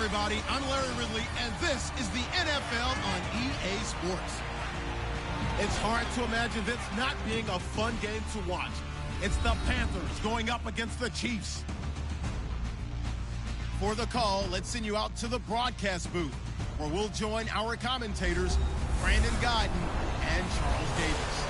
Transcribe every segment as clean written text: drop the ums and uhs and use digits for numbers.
everybody. I'm Larry Ridley, and this is the NFL on EA Sports. It's hard to imagine this not being a fun game to watch. It's the Panthers going up against the Chiefs. For the call, let's send you out to the broadcast booth, where we'll join our commentators, Brandon Guyton and Charles Davis.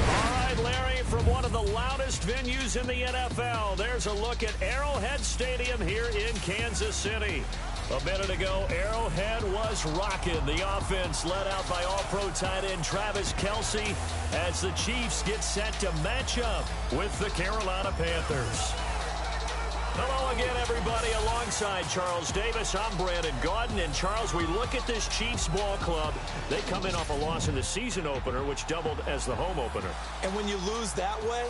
All right, Larry, from one of the loudest venues in the NFL, there's a look at Arrowhead Stadium here in Kansas City. A minute ago, Arrowhead was rocking. The offense led out by all-pro tight end Travis Kelce as the Chiefs get set to match up with the Carolina Panthers. Hello again, everybody. Alongside Charles Davis, I'm Brandon Guyton. And, Charles, we look at this Chiefs ball club. They come in off a loss in the season opener, which doubled as the home opener. And when you lose that way,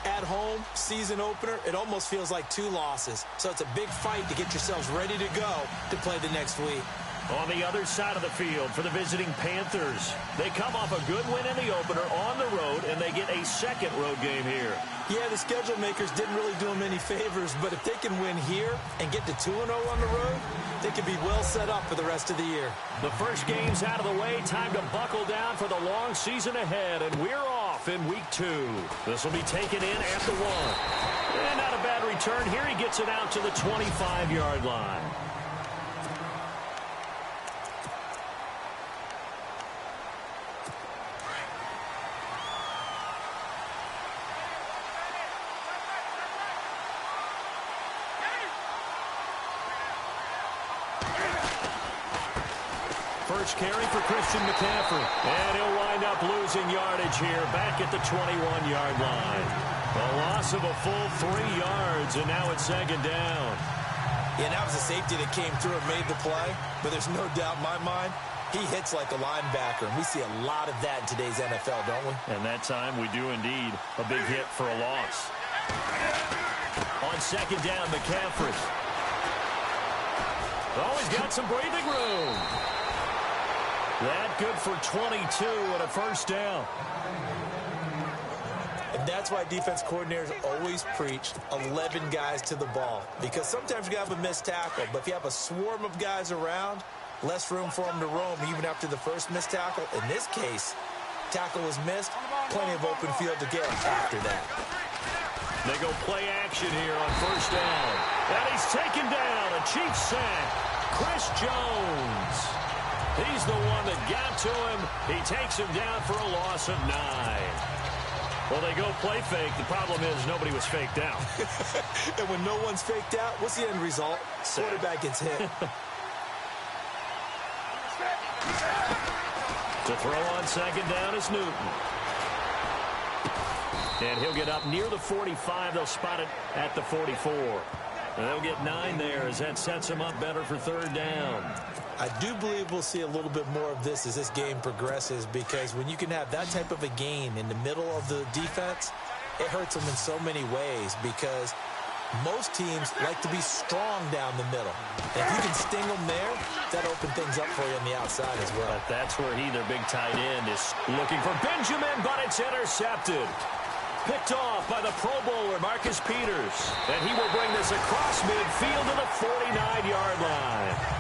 at home, season opener, it almost feels like 2 losses. So it's a big fight to get yourselves ready to go to play the next week. On the other side of the field for the visiting Panthers, they come off a good win in the opener on the road, and they get a second road game here. Yeah, the schedule makers didn't really do them any favors, but if they can win here and get to 2-0 on the road, they could be well set up for the rest of the year. The first game's out of the way. Time to buckle down for the long season ahead, and we're off in week 2. This will be taken in at the 1. And not a bad return here. He gets it out to the 25-yard line. First carry for Christian McCaffrey. And he'll wind up losing yardage here back at the 21-yard line. A loss of a full 3 yards, and now it's second down. Yeah, that was a safety that came through and made the play, but there's no doubt in my mind he hits like a linebacker, and we see a lot of that in today's NFL, don't we? And that time we do indeed. A big hit for a loss. On second down, McCaffrey. Oh, he's got some breathing room. That good for 22 and a first down. And that's why defense coordinators always preach 11 guys to the ball. Because sometimes you have a missed tackle, but if you have a swarm of guys around, less room for them to roam even after the first missed tackle. In this case, tackle was missed, plenty of open field to get after that. They go play action here on first down. And he's taken down. A Chiefs sack. Chris Jones. He's the one that got to him. He takes him down for a loss of 9. Well, they go play fake. The problem is nobody was faked out. And when no one's faked out, what's the end result? Quarterback gets hit. To throw on second down is Newton. And he'll get up near the 45. They'll spot it at the 44. And they'll get 9 there as that sets him up better for third down. I do believe we'll see a little bit more of this as this game progresses, because when you can have that type of a gain in the middle of the defense, it hurts them in so many ways, because most teams like to be strong down the middle. And if you can sting them there, that opens things up for you on the outside as well. But that's where their big tight end, is looking for Benjamin, but it's intercepted. Picked off by the Pro Bowler, Marcus Peters. And he will bring this across midfield to the 49-yard line.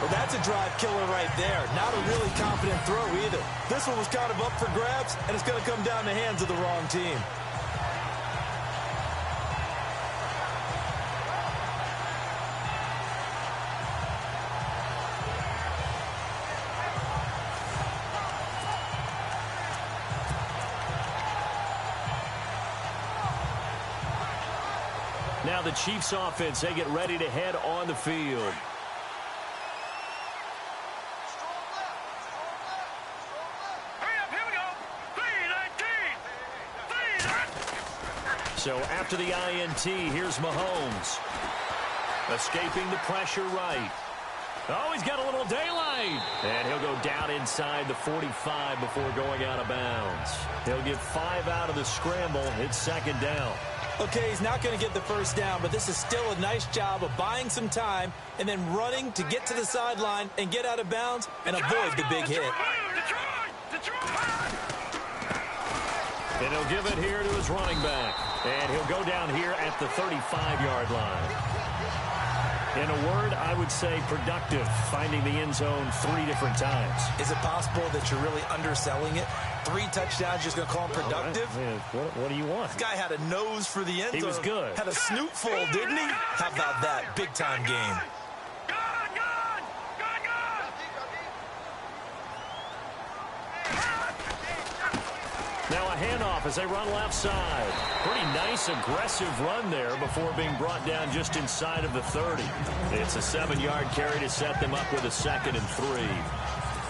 Well, that's a drive killer right there. Not a really confident throw either. This one was kind of up for grabs, and it's going to come down the hands of the wrong team. Now the Chiefs offense, they get ready to head on the field. So after the INT, here's Mahomes. Escaping the pressure right. Oh, he's got a little daylight. And he'll go down inside the 45 before going out of bounds. He'll get 5 out of the scramble. It's second down. Okay, he's not going to get the first down, but this is still a nice job of buying some time and then running to get to the sideline and get out of bounds and avoid the big hit. And he'll give it here to his running back. And he'll go down here at the 35-yard line. In a word, I would say productive, finding the end zone 3 different times. Is it possible that you're really underselling it? 3 touchdowns, just going to call him productive? Right. What do you want? This guy had a nose for the end zone. He was good. Had a snoot full, didn't he? How about that? Big-time game. Now a handoff as they run left side. Pretty nice, aggressive run there before being brought down just inside of the 30. It's a 7-yard carry to set them up with a 2nd and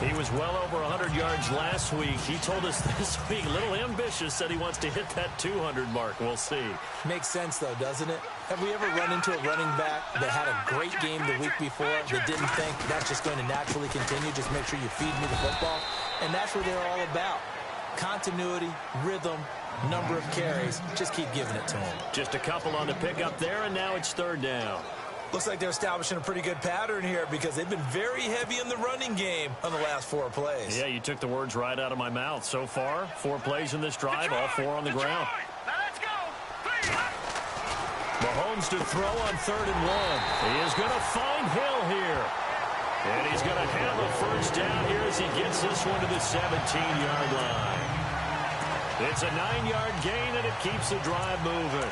3. He was well over 100 yards last week. He told us this week, a little ambitious, said he wants to hit that 200 mark. We'll see. Makes sense, though, doesn't it? Have we ever run into a running back that had a great game the week before that didn't think that's just going to naturally continue? Just make sure you feed me the football. And that's what they're all about. Continuity, rhythm, number of carries. Just keep giving it to him. Just a couple on the pickup there, and now it's 3rd down. Looks like they're establishing a pretty good pattern here because they've been very heavy in the running game on the last 4 plays. Yeah, you took the words right out of my mouth. So far, 4 plays in this drive, all 4 on the ground. Now let's go. Mahomes to throw on 3rd and 1. He is going to find Hill here. And he's going to have a 1st down here as he gets this one to the 17-yard line. It's a 9-yard gain, and it keeps the drive moving.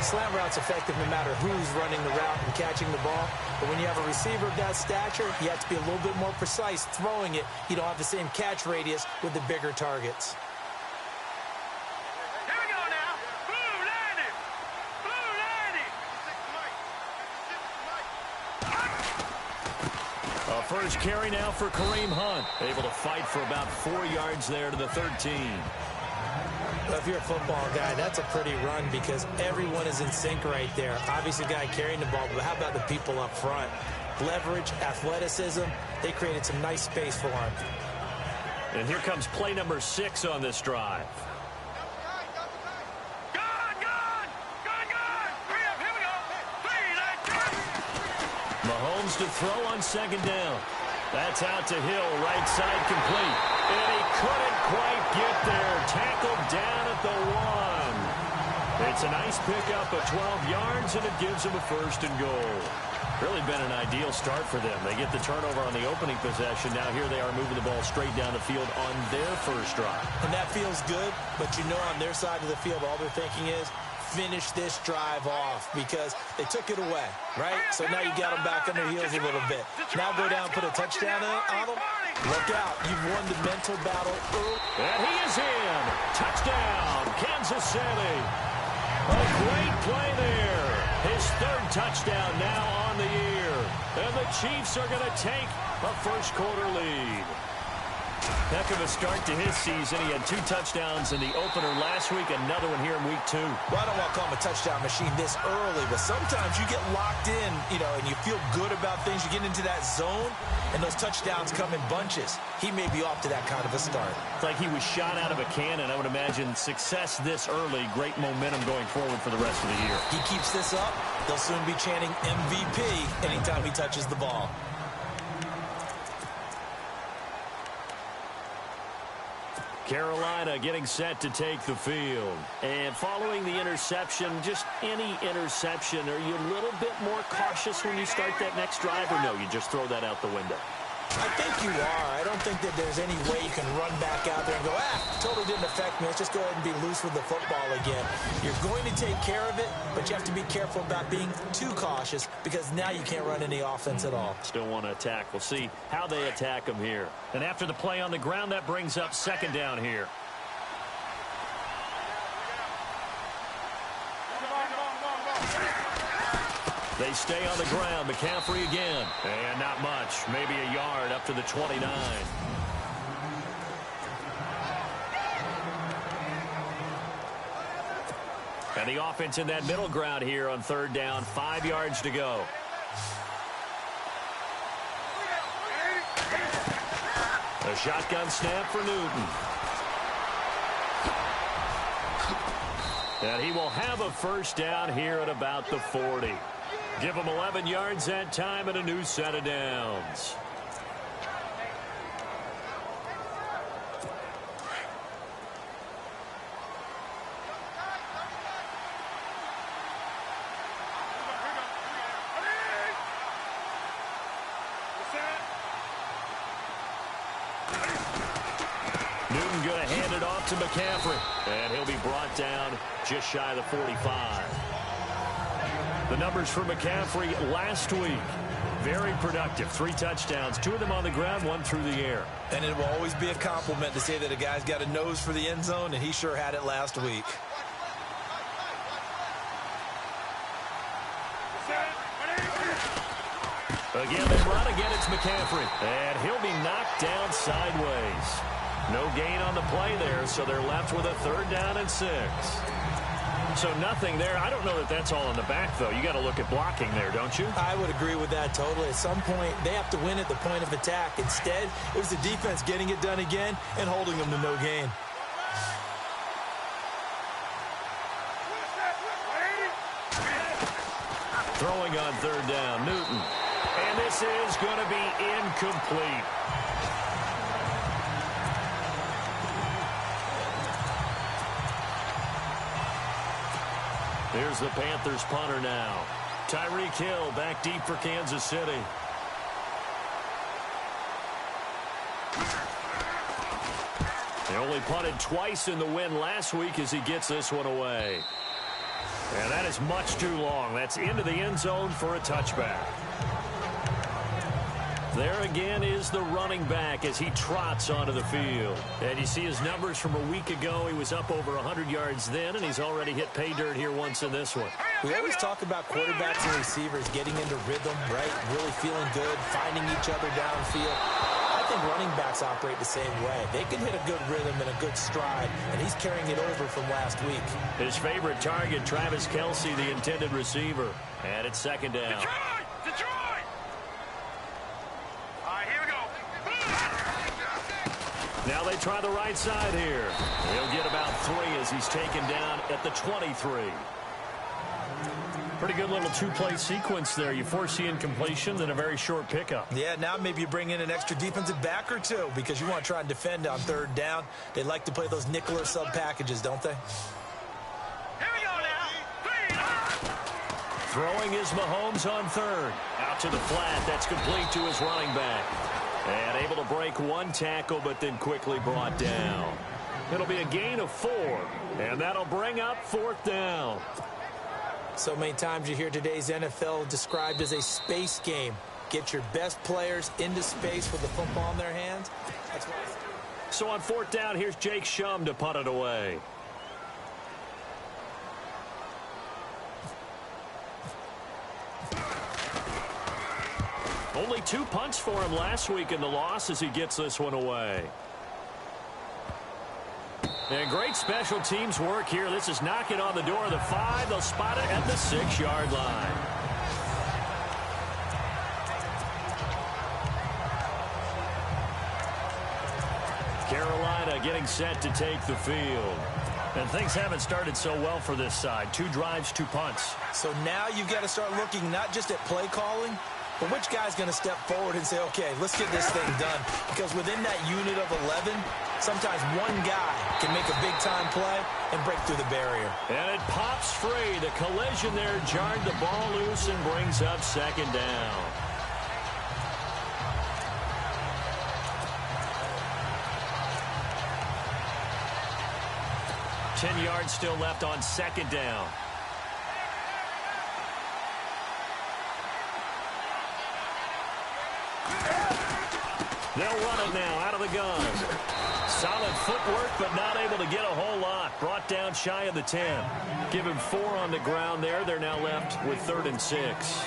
Slant route's effective no matter who's running the route and catching the ball. But when you have a receiver of that stature, you have to be a little bit more precise throwing it. You don't have the same catch radius with the bigger targets. Here we go now. Blue landing. Blue landing. A 1st carry now for Kareem Hunt. Able to fight for about 4 yards there to the 13. Well, if you're a football guy, that's a pretty run because everyone is in sync right there. Obviously, the guy carrying the ball, but how about the people up front? Leverage, athleticism, they created some nice space for him. And here comes play number 6 on this drive. Mahomes to throw on 2nd down. That's out to Hill, right side complete. And he couldn't quite get there. Tackled down at the 1. It's a nice pickup of 12 yards, and it gives him a 1st and goal. Really been an ideal start for them. They get the turnover on the opening possession. Now here they are moving the ball straight down the field on their 1st drive. And that feels good, but you know on their side of the field, all they're thinking is, finish this drive off because they took it away, right? So now you got them back on their heels a little bit. Now go down, put a touchdown on them. Look out. You've won the mental battle early. And he is in. Touchdown, Kansas City. A great play there. His 3rd touchdown now on the year. And the Chiefs are going to take a 1st quarter lead. Heck of a start to his season. He had 2 touchdowns in the opener last week, another one here in week 2. Well, I don't want to call him a touchdown machine this early, but sometimes you get locked in, and you feel good about things. You get into that zone, and those touchdowns come in bunches. He may be off to that kind of a start. It's like he was shot out of a cannon. I would imagine success this early, great momentum going forward for the rest of the year. He keeps this up, they'll soon be chanting MVP anytime he touches the ball. Carolina getting set to take the field. And following the interception, just any interception, are you a little bit more cautious when you start that next drive, or no, you just throw that out the window? I think you are. I don't think that there's any way you can run back out there and go, totally didn't affect me. Let's just go ahead and be loose with the football again. You're going to take care of it, but you have to be careful about being too cautious because now you can't run any offense at all. Still want to attack. We'll see how they attack them here. And after the play on the ground, that brings up 2nd down here. They stay on the ground. McCaffrey again. And not much. Maybe a yard up to the 29. And the offense in that middle ground here on 3rd down. 5 yards to go. A shotgun snap for Newton. And he will have a 1st down here at about the 40. Give him 11 yards that time and a new set of downs. to McCaffrey. And he'll be brought down just shy of the 45. The numbers for McCaffrey last week. Very productive. 3 touchdowns, 2 of them on the ground, 1 through the air. And it will always be a compliment to say that a guy's got a nose for the end zone, and he sure had it last week. Again, they run. Again, it's McCaffrey. And he'll be knocked down sideways. No gain on the play there, so they're left with a 3rd down and 6. So nothing there. I don't know that that's all in the back, though. You got to look at blocking there, don't you? I would agree with that totally. At some point, they have to win at the point of attack. Instead, it was the defense getting it done again and holding them to no gain. Throwing on 3rd down, Newton. And this is going to be incomplete. Here's the Panthers punter now. Tyreek Hill back deep for Kansas City. They only punted twice in the win last week as he gets this one away. And that is much too long. That's into the end zone for a touchback. There again is the running back as he trots onto the field. And you see his numbers from a week ago. He was up over 100 yards then, and he's already hit pay dirt here once in this one. We always talk about quarterbacks and receivers getting into rhythm, right? Really feeling good, finding each other downfield. I think running backs operate the same way. They can hit a good rhythm and a good stride, and he's carrying it over from last week. His favorite target, Travis Kelce, the intended receiver. And it's 2nd down. Detroit! All right, here we go. Now they try the right side here. He'll get about 3 as he's taken down at the 23. Pretty good little 2-play sequence there. You force the incompletion, then a very short pickup. Yeah, now maybe you bring in an extra defensive back or 2 because you want to try and defend on 3rd down. They like to play those nickel or sub packages, don't they? Here we go now. Throwing is Mahomes on 3rd. Out to the flat. That's complete to his running back. And able to break 1 tackle, but then quickly brought down. It'll be a gain of 4. And that'll bring up 4th down. So many times you hear today's NFL described as a space game. Get your best players into space with the football in their hands. That's why. So on 4th down, here's Jake Shum to punt it away. Only 2 punts for him last week in the loss as he gets this one away. And great special teams work here. This is knocking on the door of the 5. They'll spot it at the 6-yard line. Carolina getting set to take the field. And things haven't started so well for this side. 2 drives, 2 punts. So now you've got to start looking not just at play calling, but which guy's going to step forward and say, okay, let's get this thing done. Because within that unit of 11, sometimes one guy can make a big-time play and break through the barrier. And it pops free. The collision there jarred the ball loose and brings up 2nd down. Ten yards still left on 2nd down. They'll run it now out of the gun. Solid footwork, but not able to get a whole lot. Brought down shy of the 10. Give him 4 on the ground there. They're now left with 3rd and 6.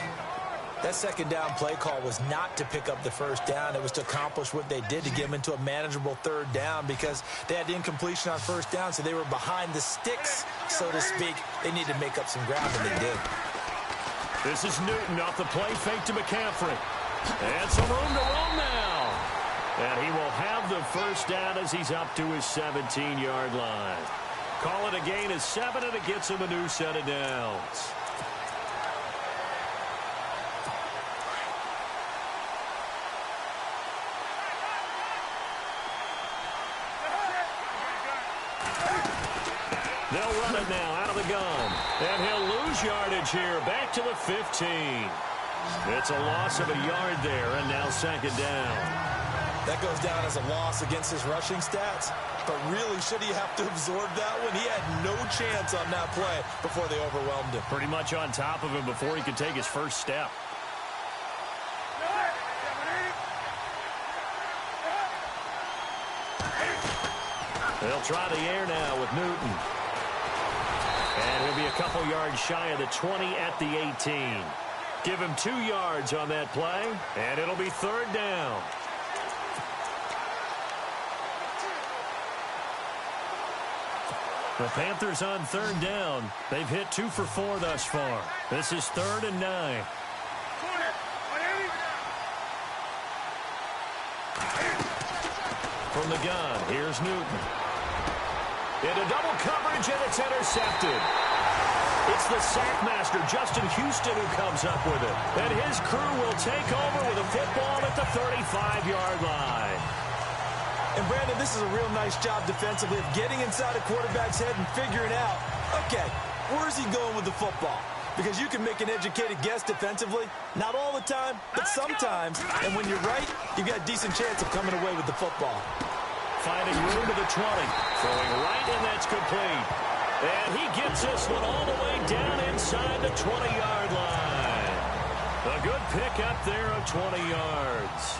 That 2nd down play call was not to pick up the 1st down. It was to accomplish what they did to get them into a manageable 3rd down because they had incompletion on 1st down, so they were behind the sticks, so to speak. They needed to make up some ground, and they did. This is Newton off the play fake to McCaffrey. And some room to roam now. And he will have the 1st down as he's up to his 17-yard line. Call it a gain of 7, and it gets him a new set of downs. They'll run it now out of the gun. And he'll lose yardage here. Back to the 15. It's a loss of a yard there, and now 2nd down. That goes down as a loss against his rushing stats. But really, should he have to absorb that one? He had no chance on that play before they overwhelmed him. Pretty much on top of him before he could take his first step. They'll try the air now with Newton. And he'll be a couple yards shy of the 20 at the 18. Give him 2 yards on that play, and it'll be third down. The Panthers on third down. They've hit 2 for 4 thus far. This is 3rd and 9. From the gun, here's Newton. Into double coverage, and it's intercepted. It's the sackmaster, Justin Houston, who comes up with it. And his crew will take over with a football at the 35-yard line. And, Brandon, this is a real nice job defensively of getting inside a quarterback's head and figuring out, okay, where's he going with the football? Because you can make an educated guess defensively. Not all the time, but sometimes. And when you're right, you've got a decent chance of coming away with the football. Finding room to the 20. Throwing right, and that's complete. And he gets this one all the way down inside the 20-yard line. A good pick up there of 20 yards.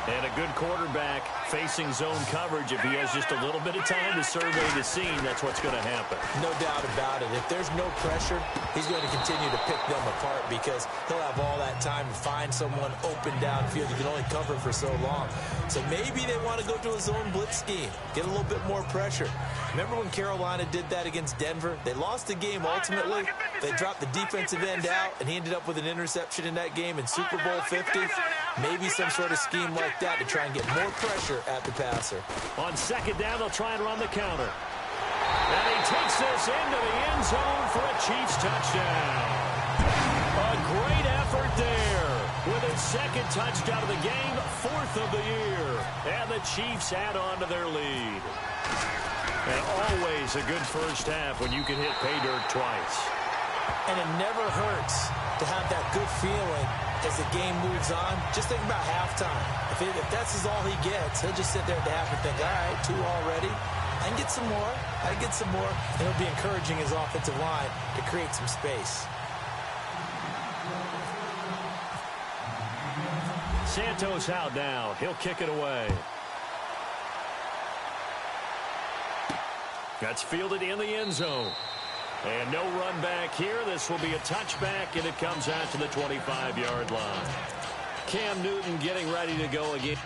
And a good quarterback facing zone coverage. If he has just a little bit of time to survey the scene, that's what's going to happen. No doubt about it. If there's no pressure, he's going to continue to pick them apart because he'll have all that time to find someone open downfield. You can only cover for so long. So maybe they want to go to a zone blitz scheme, get a little bit more pressure. Remember when Carolina did that against Denver? They lost the game ultimately. They dropped the defensive end out, and he ended up with an interception in that game in Super Bowl 50. Maybe some sort of scheme like that to try and get more pressure at the passer. On second down, they'll try and run the counter. And he takes this into the end zone for a Chiefs touchdown. A great effort there. With his second touchdown of the game, 4th of the year. And the Chiefs add on to their lead. And always a good first half when you can hit pay dirt twice. And it never hurts to have that good feeling as the game moves on. Just think about halftime. If that's all he gets, he'll just sit there at the half and think, all right, 2 already. I can get some more. I can get some more. And it'll be encouraging his offensive line to create some space. Santos out now. He'll kick it away. That's fielded in the end zone. And no run back here. This will be a touchback, and it comes out to the 25-yard line. Cam Newton getting ready to go again.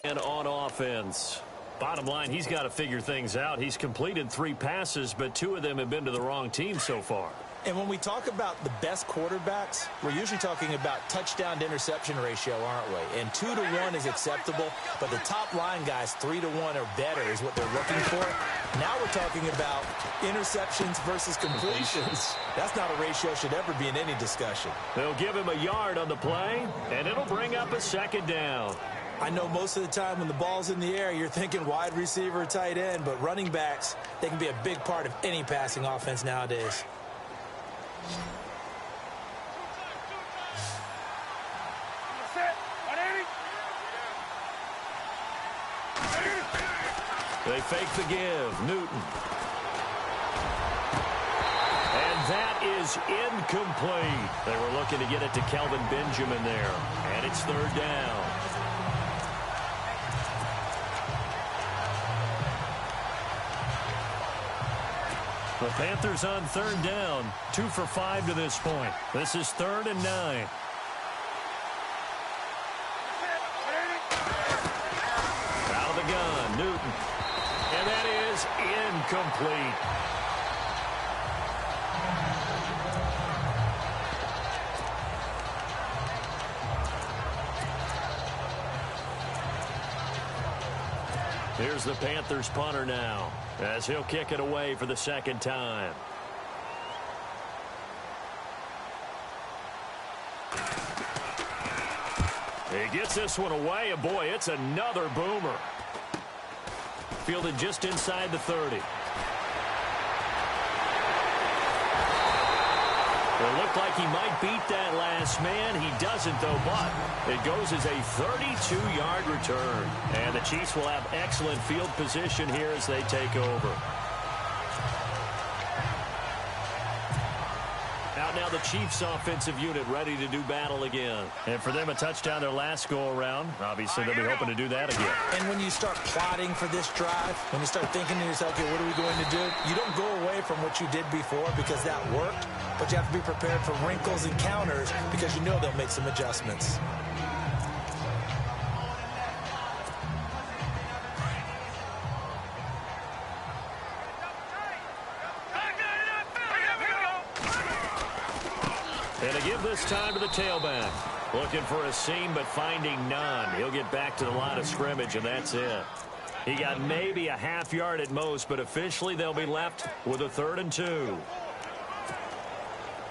And on offense, bottom line, he's got to figure things out. He's completed 3 passes, but 2 of them have been to the wrong team so far. And when we talk about the best quarterbacks, we're usually talking about touchdown to interception ratio, aren't we? And 2 to 1 is acceptable, but the top line guys, 3 to 1 or better is what they're looking for. Now we're talking about interceptions versus completions. That's not a ratio should ever be in any discussion. They'll give him a yard on the play, and it'll bring up a 2nd down. I know most of the time when the ball's in the air, you're thinking wide receiver, tight end, but running backs, they can be a big part of any passing offense nowadays. They fake the give. Newton. And that is incomplete. They were looking to get it to Kelvin Benjamin there. And it's 3rd down. The Panthers on 3rd down. 2 for 5 to this point. This is 3rd and 9. Out of the gun, Newton. And that is incomplete. Here's the Panthers punter now, as he'll kick it away for the 2nd time. He gets this one away, and boy, it's another boomer. Fielded just inside the 30. It looked like he might beat that last man. He doesn't, though, but it goes as a 32-yard return. And the Chiefs will have excellent field position here as they take over. Out now the Chiefs offensive unit ready to do battle again. And for them, a touchdown their last go-around. Obviously, they'll be hoping to do that again. And when you start plotting for this drive, when you start thinking to yourself, okay, what are we going to do? You don't go away from what you did before because that worked, but you have to be prepared for wrinkles and counters because you know they'll make some adjustments. And to give this time to the tailback. Looking for a seam, but finding none. He'll get back to the line of scrimmage, and that's it. He got maybe a half yard at most, but officially they'll be left with a 3rd and 2.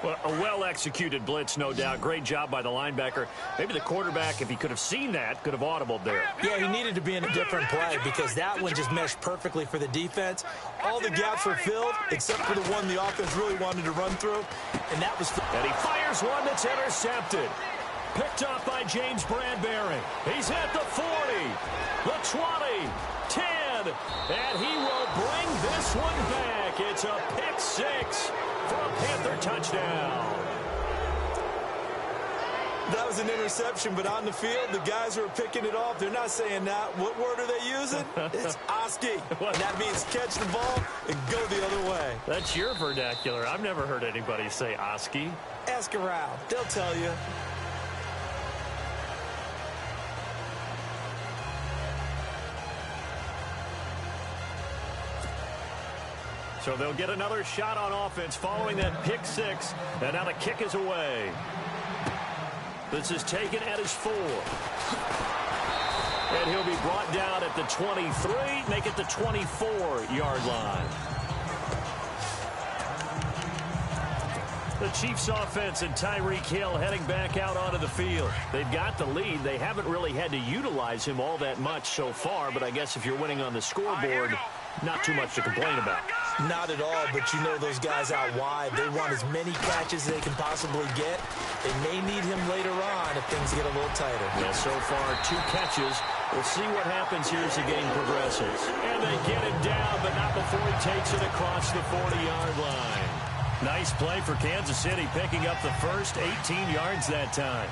Well, a well-executed blitz, no doubt. Great job by the linebacker. Maybe the quarterback, if he could have seen that, could have audibled there. Yeah, he needed to be in a different play because that one just meshed perfectly for the defense. All the gaps were filled except for the one the offense really wanted to run through, and that was... And he fires one that's intercepted. Picked off by James Bradbury. He's at the 40, the 20, 10, and he will bring this one back. It's a pick 6 for a Panther touchdown. That was an interception, but on the field, the guys who are picking it off, they're not saying that. What word are they using? It's Oski. That means catch the ball and go the other way. That's your vernacular. I've never heard anybody say Oski. Ask around. They'll tell you. So they'll get another shot on offense following that pick 6. And now the kick is away. This is taken at his 4. And he'll be brought down at the 23, make it the 24-yard line. The Chiefs offense and Tyreek Hill heading back out onto the field. They've got the lead. They haven't really had to utilize him all that much so far, but I guess if you're winning on the scoreboard, not too much to complain about. Not at all, but you know those guys out wide, they want as many catches as they can possibly get. They may need him later on if things get a little tighter. Well, so far, 2 catches. We'll see what happens here as the game progresses. And they get him down, but not before he takes it across the 40-yard line. Nice play for Kansas City, picking up the first 18 yards that time.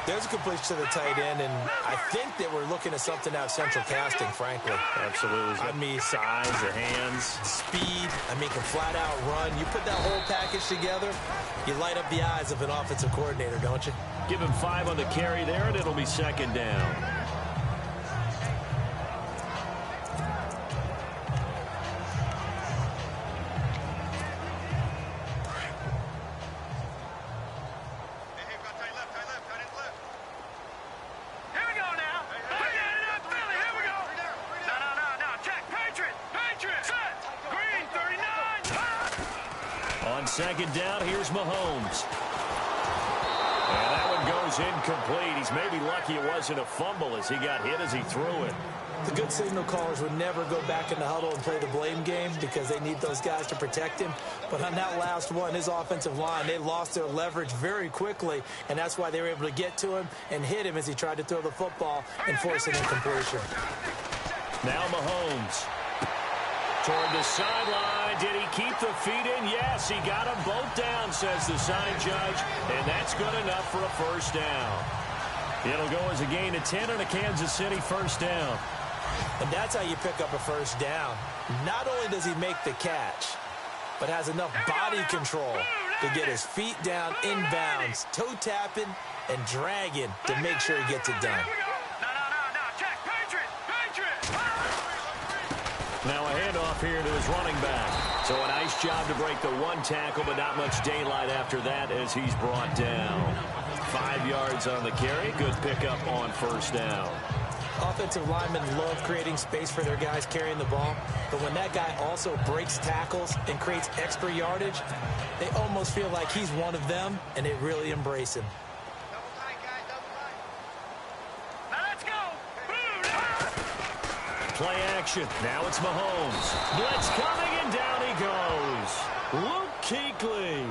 There's a completion to the tight end, and I think that we're looking at something out of central casting, frankly. Absolutely. I mean, size, the hands. Speed. I mean, can flat out run. You put that whole package together, you light up the eyes of an offensive coordinator, don't you? Give him 5 on the carry there, and it'll be 2nd down. second down. Here's Mahomes. And that one goes incomplete. He's maybe lucky it wasn't a fumble as he got hit as he threw it. The good signal callers would never go back in the huddle and play the blame game because they need those guys to protect him. But on that last one, his offensive line, they lost their leverage very quickly, and that's why they were able to get to him and hit him as he tried to throw the football and force an incompletion. Now Mahomes. Toward the sideline. Did he keep the feet in? Yes, he got them both down, says the side judge, and that's good enough for a first down. It'll go as a gain of 10 and a Kansas City first down. And that's how you pick up a first down. Not only does he make the catch, but has enough body control to get his feet down inbounds, toe tapping and dragging to make sure he gets it done. Now a handoff here to his running back. So a nice job to break the one tackle, but not much daylight after that as he's brought down. 5 yards on the carry. Good pickup on first down. Offensive linemen love creating space for their guys carrying the ball, but when that guy also breaks tackles and creates extra yardage, they almost feel like he's one of them, and they really embrace him. Play action. Now it's Mahomes. Blitz coming, and down he goes. Luke Kuechly.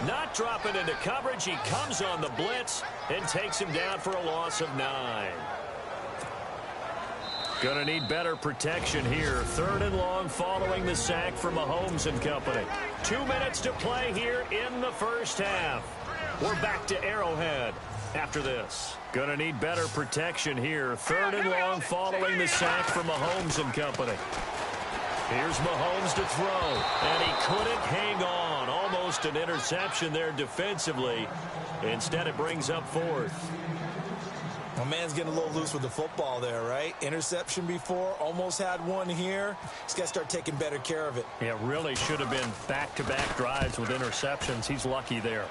Not dropping into coverage. He comes on the blitz and takes him down for a loss of 9. Going to need better protection here. 3rd and long following the sack from Mahomes and company. 2 minutes to play here in the first half. We're back to Arrowhead after this. Going to need better protection here. 3rd and long following the sack from Mahomes and company. Here's Mahomes to throw, and he couldn't hang on. Almost an interception there defensively. Instead, it brings up 4th. My man's getting a little loose with the football there, right? Interception before, almost had one here. He's got to start taking better care of it. Yeah, really should have been back-to-back drives with interceptions. He's lucky there.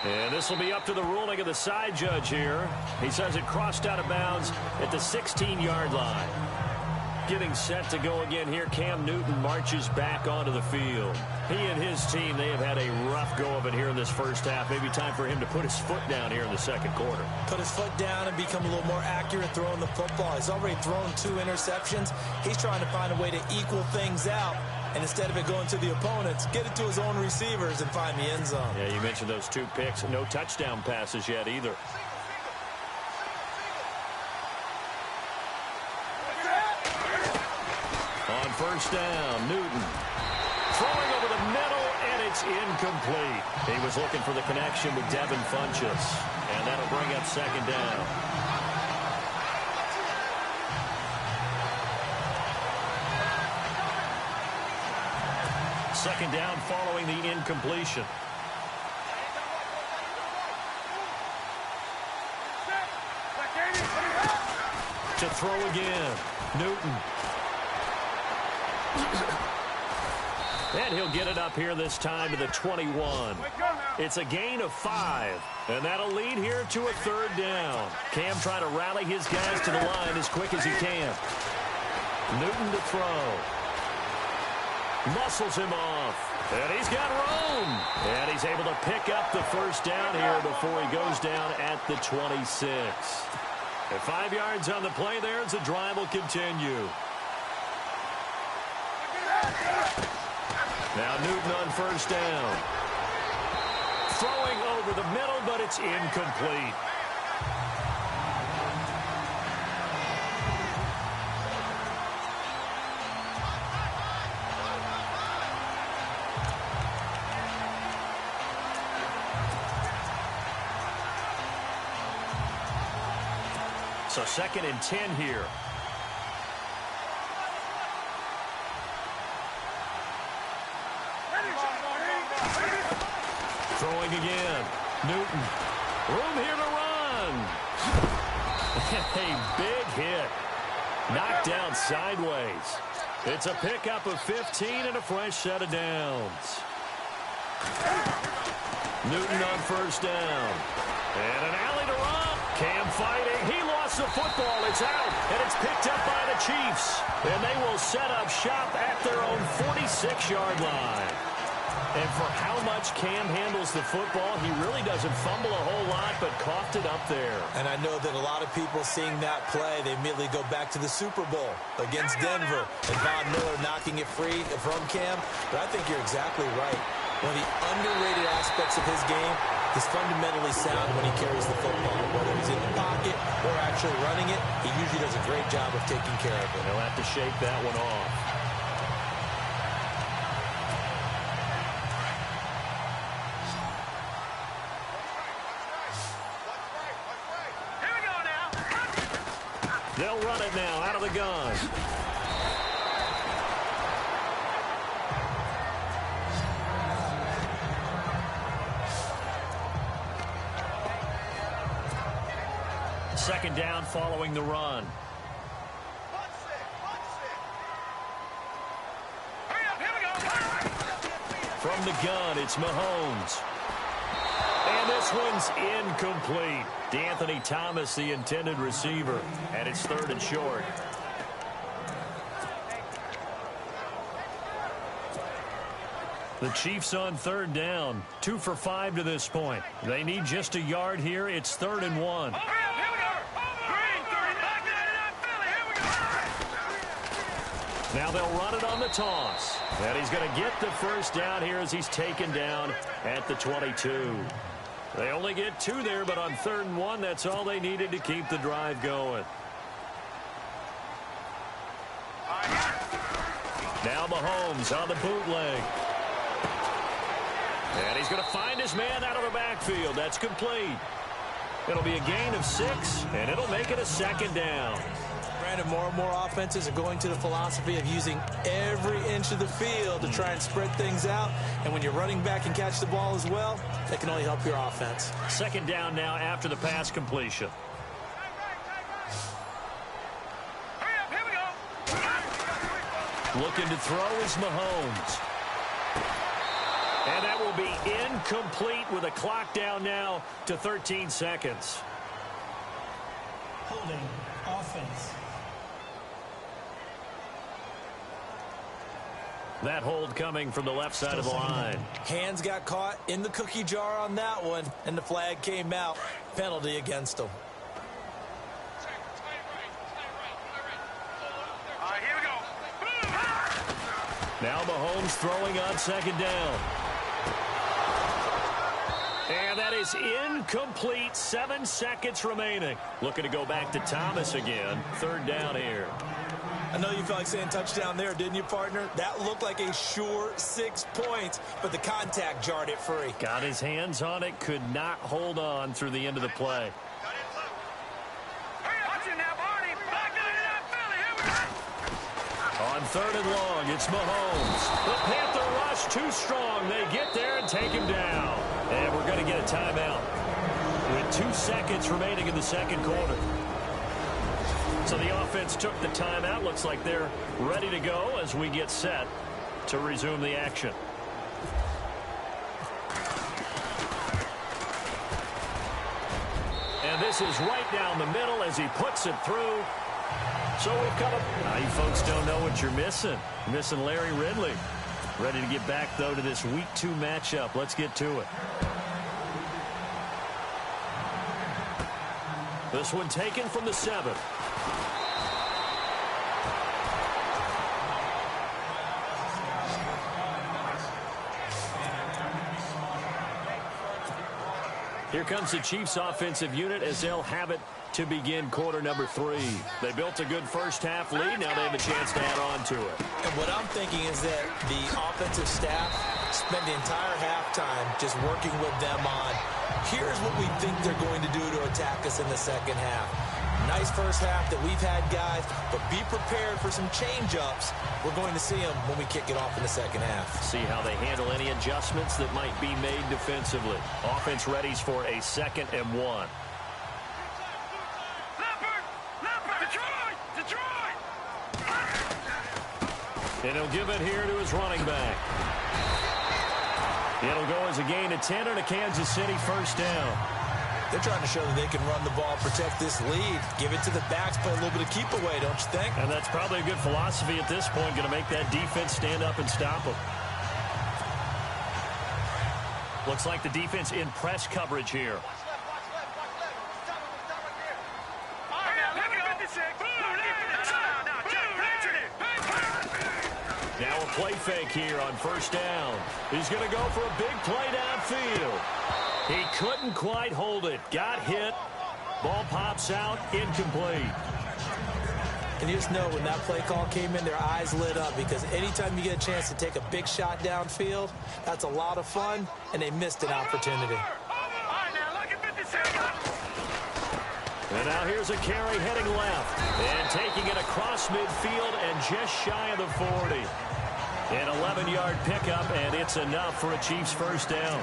And this will be up to the ruling of the side judge here. He says it crossed out of bounds at the 16-yard line. Getting set to go again here, Cam Newton marches back onto the field. He and his team, they have had a rough go of it here in this first half. Maybe time for him to put his foot down here in the second quarter. Put his foot down and become a little more accurate throwing the football. He's already thrown 2 interceptions. He's trying to find a way to equal things out. And instead of it going to the opponents, get it to his own receivers and find the end zone. Yeah, you mentioned those 2 picks. No touchdown passes yet either. On first down, Newton. Throwing over the middle, and it's incomplete. He was looking for the connection with Devin Funchess. And that'll bring up second down. Second down following the incompletion. To throw again. Newton. And he'll get it up here this time to the 21. It's a gain of 5. And that'll lead here to a 3rd down. Cam trying to rally his guys to the line as quick as he can. Newton to throw. Muscles him off. And he's got room. And he's able to pick up the first down here before he goes down at the 26. And 5 yards on the play there as the drive will continue. Now Newton on first down. Throwing over the middle, but it's incomplete. So 2nd and 10 here. Throwing again. Newton. Room here to run. A big hit. Knocked down sideways. It's a pickup of 15 and a fresh set of downs. Newton on first down. And an alley to run. Cam fighting. He lost the football. It's out. And it's picked up by the Chiefs. And they will set up shop at their own 46-yard line. And for how much Cam handles the football, he really doesn't fumble a whole lot, but coughed it up there. And I know that a lot of people seeing that play, they immediately go back to the Super Bowl against Denver and Von Miller knocking it free from Cam. But I think you're exactly right. One of the underrated aspects of his game is fundamentally sound when he carries the football. Whether he's in the pocket or actually running it, he usually does a great job of taking care of it. He'll have to shake that one off. They'll run it now out of the gun. Second down following the run. From the gun, it's Mahomes. And this one's incomplete. D'Anthony Thomas, the intended receiver, and it's 3rd and short. The Chiefs on 3rd down. 2 for 5 to this point. They need just a yard here. It's 3rd and 1. Now they'll run it on the toss. And he's going to get the first down here as he's taken down at the 22. They only get 2 there, but on 3rd and 1, that's all they needed to keep the drive going. Now Mahomes on the bootleg. And he's going to find his man out of the backfield. That's complete. It'll be a gain of 6, and it'll make it a 2nd down. Brandon, more and more offenses are going to the philosophy of using every inch of the field to try and spread things out. And when you're running back and catch the ball as well, that can only help your offense. 2nd down now after the pass completion. Looking to throw is Mahomes. And that will be incomplete with a clock down now to 13 seconds. Holding offense. That hold coming from the left side of the line. Hands got caught in the cookie jar on that one, and the flag came out. Penalty against him. Here we go. Now Mahomes throwing on 2nd down. And that is incomplete. 7 seconds remaining. Looking to go back to Thomas again. 3rd down here. I know you felt like saying touchdown there, didn't you, partner? That looked like a sure 6 points, but the contact jarred it free. Got his hands on it, could not hold on through the end of the play. On 3rd and long, it's Mahomes. The Panther rush too strong. They get there and take him down. And we're going to get a timeout with 2 seconds remaining in the 2nd quarter. So the offense took the timeout. Looks like they're ready to go as we get set to resume the action. And this is right down the middle as he puts it through. So we've come up. Now you folks don't know what you're missing. You're missing Larry Ridley. Ready to get back, though, to this Week 2 matchup. Let's get to it. This one taken from the 7th. Here comes the Chiefs offensive unit as they'll have it to begin quarter number 3. They built a good first half lead. Now they have a chance to add on to it. And what I'm thinking is that the offensive staff spent the entire halftime just working with them on, here's what we think they're going to do to attack us in the second half. Nice first half that we've had, guys, but be prepared for some change-ups. We're going to see them when we kick it off in the second half. See how they handle any adjustments that might be made defensively. Offense readies for a 2nd and 1. And he'll give it here to his running back. It'll go as a gain of 10 and a Kansas City first down. They're trying to show that they can run the ball, protect this lead, give it to the backs, play a little bit of keep away, don't you think? And that's probably a good philosophy at this point, going to make that defense stand up and stop them. Looks like the defense in press coverage here. Now a play fake here on first down. He's going to go for a big play downfield. He couldn't quite hold it. Got hit. Ball pops out. Incomplete. And you just know when that play call came in, their eyes lit up, because anytime you get a chance to take a big shot downfield, that's a lot of fun, and they missed an opportunity. And now here's a carry heading left. And taking it across midfield and just shy of the 40. An 11-yard pickup, and it's enough for a Chiefs first down.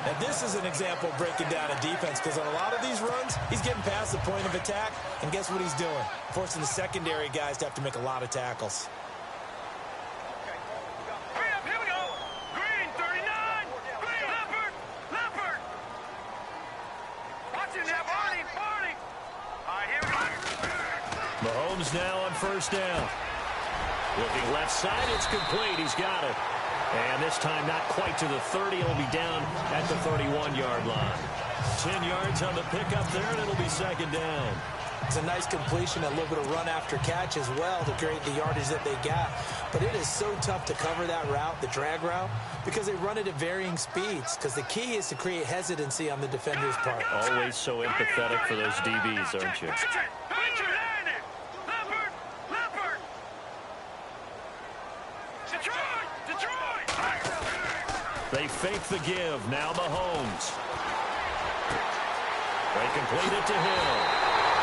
Now, this is an example of breaking down a defense, because on a lot of these runs, he's getting past the point of attack, and guess what he's doing? Forcing the secondary guys to have to make a lot of tackles. Here we go. Green, 39. Green, Leopard. Watching that, Barney. All right, here we go. Mahomes now on first down. Looking left side, it's complete. He's got it. And this time not quite to the 30. It'll be down at the 31-yard line. 10 yards on the pickup there, and it'll be second down. It's a nice completion, a little bit of run after catch as well to create the yardage that they got. But it is so tough to cover that route, the drag route, because they run it at varying speeds. Because the key is to create hesitancy on the defender's part. Always so empathetic for those DBs, aren't you? They fake the give. Now Mahomes. They complete it to Hill.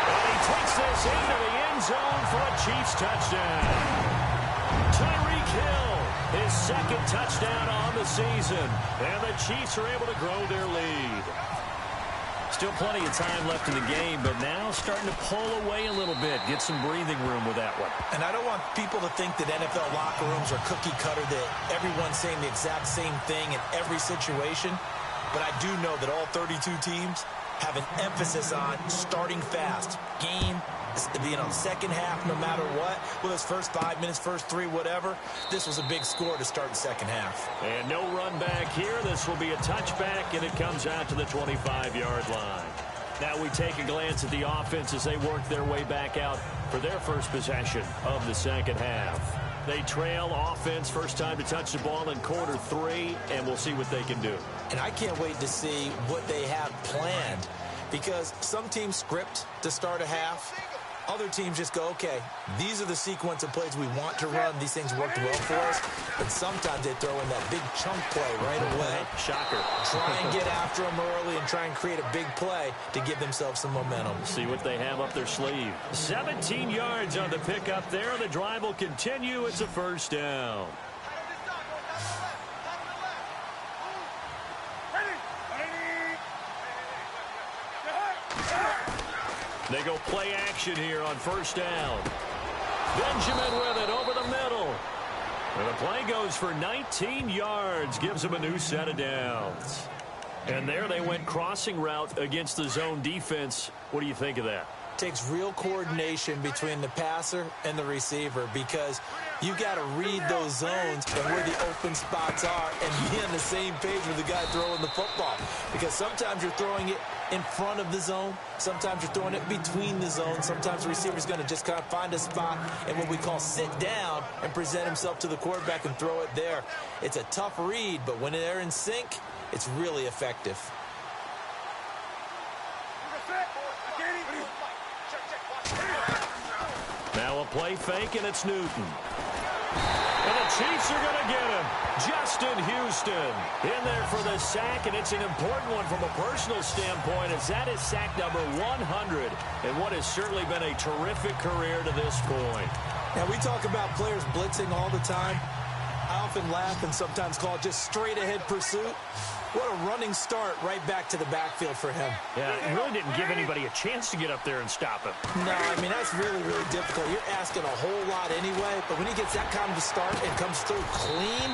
And he takes this into the end zone for a Chiefs touchdown. Tyreek Hill, his second touchdown on the season. And the Chiefs are able to grow their lead. Still plenty of time left in the game, but now starting to pull away a little bit. Get some breathing room with that one. And I don't want people to think that NFL locker rooms are cookie cutter, that everyone's saying the exact same thing in every situation. But I do know that all 32 teams have an emphasis on starting fast. Second half, no matter what. Well, his first 5 minutes, first 3, whatever. This was a big score to start the second half. And no run back here. This will be a touchback, and it comes out to the 25-yard line. Now we take a glance at the offense as they work their way back out for their first possession of the second half. They trail offense, first time to touch the ball in quarter 3, and we'll see what they can do. And I can't wait to see what they have planned, because some teams script to start a half. Other teams just go, okay, these are the sequence of plays we want to run. These things worked well for us. But sometimes they throw in that big chunk play right away. Shocker. Try and get after them early and try and create a big play to give themselves some momentum. See what they have up their sleeve. 17 yards on the pickup there. The drive will continue. It's a first down. They go play action here on first down. Benjamin with it over the middle. And the play goes for 19 yards. Gives them a new set of downs. And there they went crossing route against the zone defense. What do you think of that? Takes real coordination between the passer and the receiver, because you got to read those zones and where the open spots are and be on the same page with the guy throwing the football. Because sometimes you're throwing it in front of the zone. Sometimes you're throwing it between the zones. Sometimes the receiver's going to just kind of find a spot and what we call sit down and present himself to the quarterback and throw it there. It's a tough read, but when they're in sync, it's really effective. Now a play fake, and it's Newton. And the Chiefs are going to get him. Justin Houston in there for the sack, and it's an important one from a personal standpoint, as that is sack number 100 and what has certainly been a terrific career to this point. Now, we talk about players blitzing all the time. I often laugh and sometimes call it just straight-ahead pursuit. What a running start right back to the backfield for him. Yeah, he really didn't give anybody a chance to get up there and stop him. No, I mean, that's really, really difficult. You're asking a whole lot anyway, but when he gets that kind of a start and comes through clean,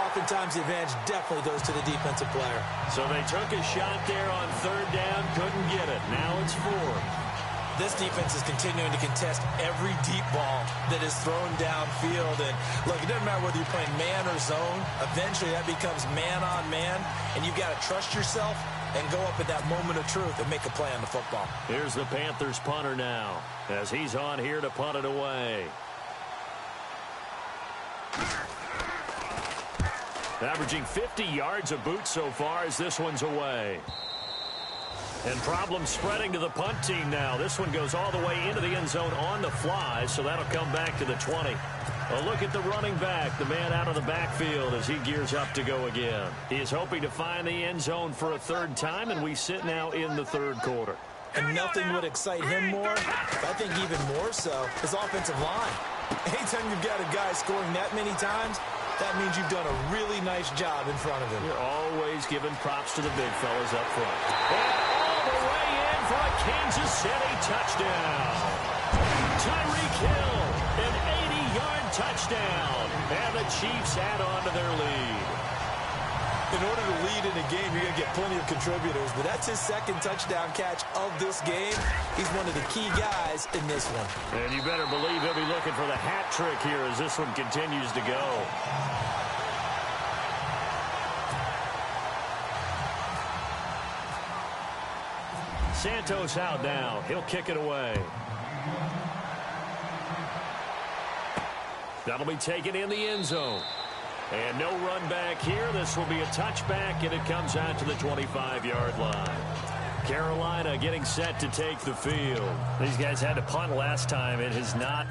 oftentimes the advantage definitely goes to the defensive player. So they took a shot there on third down, couldn't get it. Now it's 4. this defense is continuing to contest every deep ball that is thrown downfield. And look, it doesn't matter whether you're playing man or zone. Eventually, that becomes man on man, and you've got to trust yourself and go up at that moment of truth and make a play on the football. Here's the Panthers punter now, as he's on here to punt it away. Averaging 50 yards a boot so far as this one's away. And problems spreading to the punt team now. This one goes all the way into the end zone on the fly, so that'll come back to the 20. A look at the running back, the man out of the backfield as he gears up to go again. He is hoping to find the end zone for a third time, and we sit now in the third quarter. And nothing would excite him more, I think even more so, his offensive line. Anytime you've got a guy scoring that many times, that means you've done a really nice job in front of him. You're always giving props to the big fellas up front. And all the way in for a Kansas City touchdown. Tyreek Hill, an 80-yard touchdown. And the Chiefs add on to their lead. In order to lead in a game, you're going to get plenty of contributors, but that's his second touchdown catch of this game. He's one of the key guys in this one. And you better believe he'll be looking for the hat trick here as this one continues to go. Santos out now. He'll kick it away. That'll be taken in the end zone. And no run back here. This will be a touchback, and it comes out to the 25-yard line. Carolina getting set to take the field. These guys had to punt last time. It has not.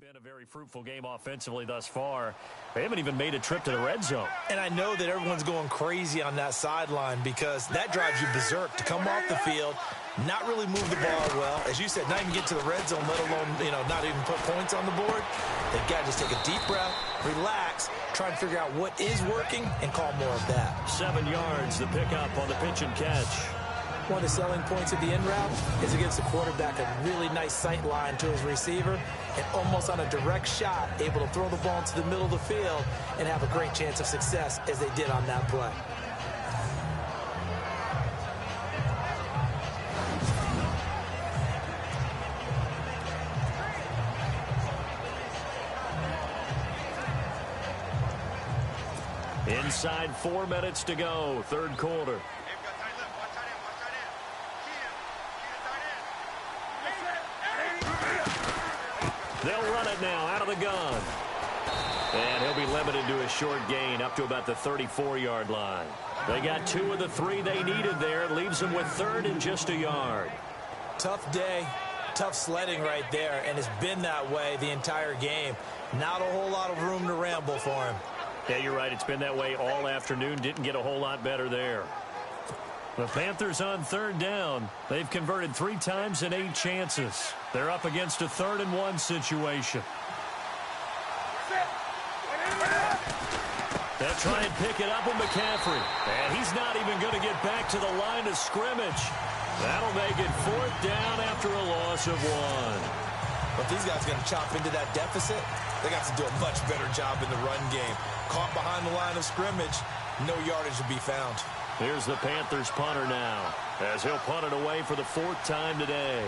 Been a very fruitful game offensively thus far. They haven't even made a trip to the red zone. And I know that everyone's going crazy on that sideline because that drives you berserk to come off the field, not really move the ball well. As you said, not even get to the red zone, let alone, not even put points on the board. They've got to just take a deep breath, relax, try and figure out what is working, and call more of that. 7 yards, the pickup on the pitch and catch. One of the selling points of the in route is it gives the quarterback a really nice sight line to his receiver and almost on a direct shot able to throw the ball into the middle of the field and have a great chance of success as they did on that play. Inside 4 minutes to go, third quarter. They'll run it now out of the gun. And he'll be limited to a short gain up to about the 34-yard line. They got 2 of the 3 they needed there. It leaves them with third and just a yard. Tough day, tough sledding right there, and it's been that way the entire game. Not a whole lot of room to ramble for him. Yeah, you're right. It's been that way all afternoon. Didn't get a whole lot better there. The Panthers on third down. They've converted 3 times in 8 chances. They're up against a 3rd and 1 situation. They'll try and pick it up with McCaffrey. And he's not even going to get back to the line of scrimmage. That'll make it 4th down after a loss of 1. But these guys are going to chop into that deficit. They got to do a much better job in the run game. Caught behind the line of scrimmage, no yardage to be found. Here's the Panthers punter now, as he'll punt it away for the 4th time today.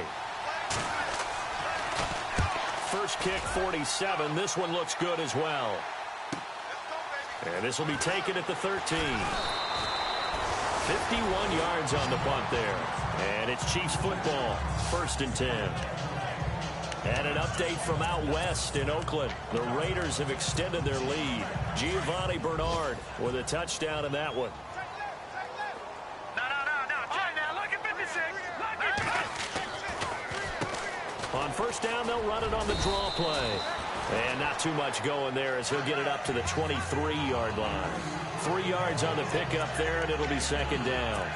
First kick, 47. This one looks good as well. And this will be taken at the 13. 51 yards on the punt there. And it's Chiefs football, 1st and 10. And an update from out west in Oakland. The Raiders have extended their lead. Giovanni Bernard with a touchdown in that one. On first down, they'll run it on the draw play. And not too much going there as he'll get it up to the 23-yard line. 3 yards on the pickup there, and it'll be 2nd down.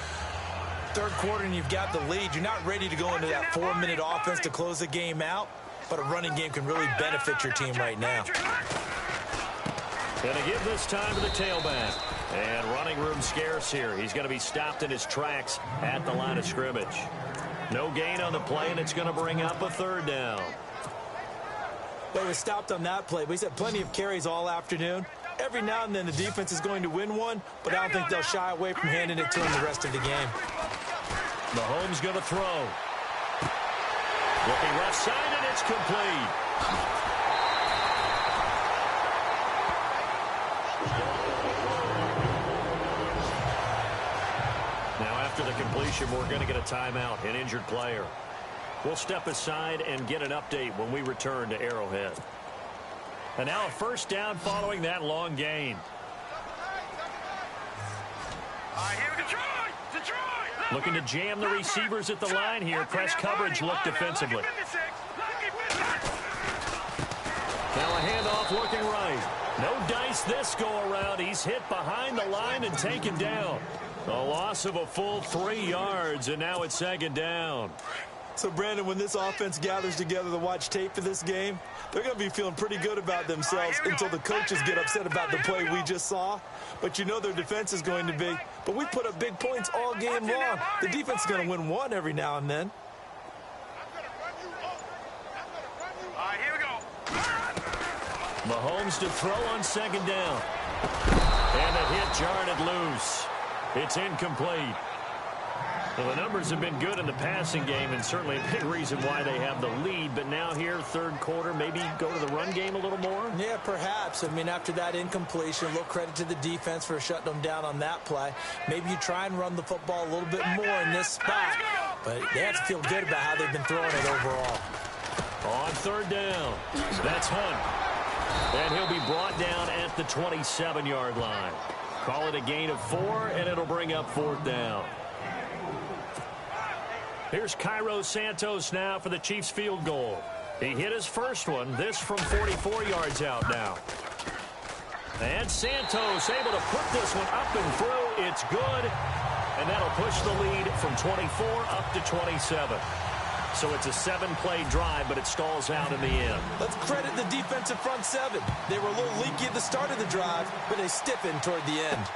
Third quarter, and you've got the lead. You're not ready to go into that 4-minute offense to close the game out, but a running game can really benefit your team right now. Going to give this time to the tailback. And running room scarce here. He's going to be stopped in his tracks at the line of scrimmage. No gain on the play, and it's going to bring up a 3rd down. Well, he was stopped on that play, but he's had plenty of carries all afternoon. Every now and then the defense is going to win one, but I don't think they'll shy away from handing it to him the rest of the game. Mahomes going to throw. Looking left side, and it's complete. Now after the completion, we're going to get a timeout, an injured player. We'll step aside and get an update when we return to Arrowhead. And now a 1st down following that long gain. Looking to jam the receivers at the line here. Press coverage look defensively. Now a handoff looking right. No dice this go around. He's hit behind the line and taken down. A loss of a full 3 yards, and now it's 2nd down. So, Brandon, when this offense gathers together to watch tape for this game, they're going to be feeling pretty good about themselves until the coaches get upset about the play we just saw. But you know their defense is going to be. But we put up big points all game long. The defense is going to win one every now and then. Here we go. Mahomes to throw on 2nd down. And the hit jarred it loose. It's incomplete. Well, the numbers have been good in the passing game, and certainly a big reason why they have the lead. But now here, 3rd quarter, maybe go to the run game a little more? Yeah, perhaps. I mean, after that incompletion, a little credit to the defense for shutting them down on that play. Maybe you try and run the football a little bit more in this spot. But they have to feel good about how they've been throwing it overall. On 3rd down, that's Hunt. And he'll be brought down at the 27-yard line. Call it a gain of 4, and it'll bring up 4th down. Here's Cairo Santos now for the Chiefs field goal. He hit his first one, this from 44 yards out now. And Santos able to put this one up and through. It's good. And that'll push the lead from 24 up to 27. So it's a 7-play drive, but it stalls out in the end. Let's credit the defensive front 7. They were a little leaky at the start of the drive, but they stiffened toward the end.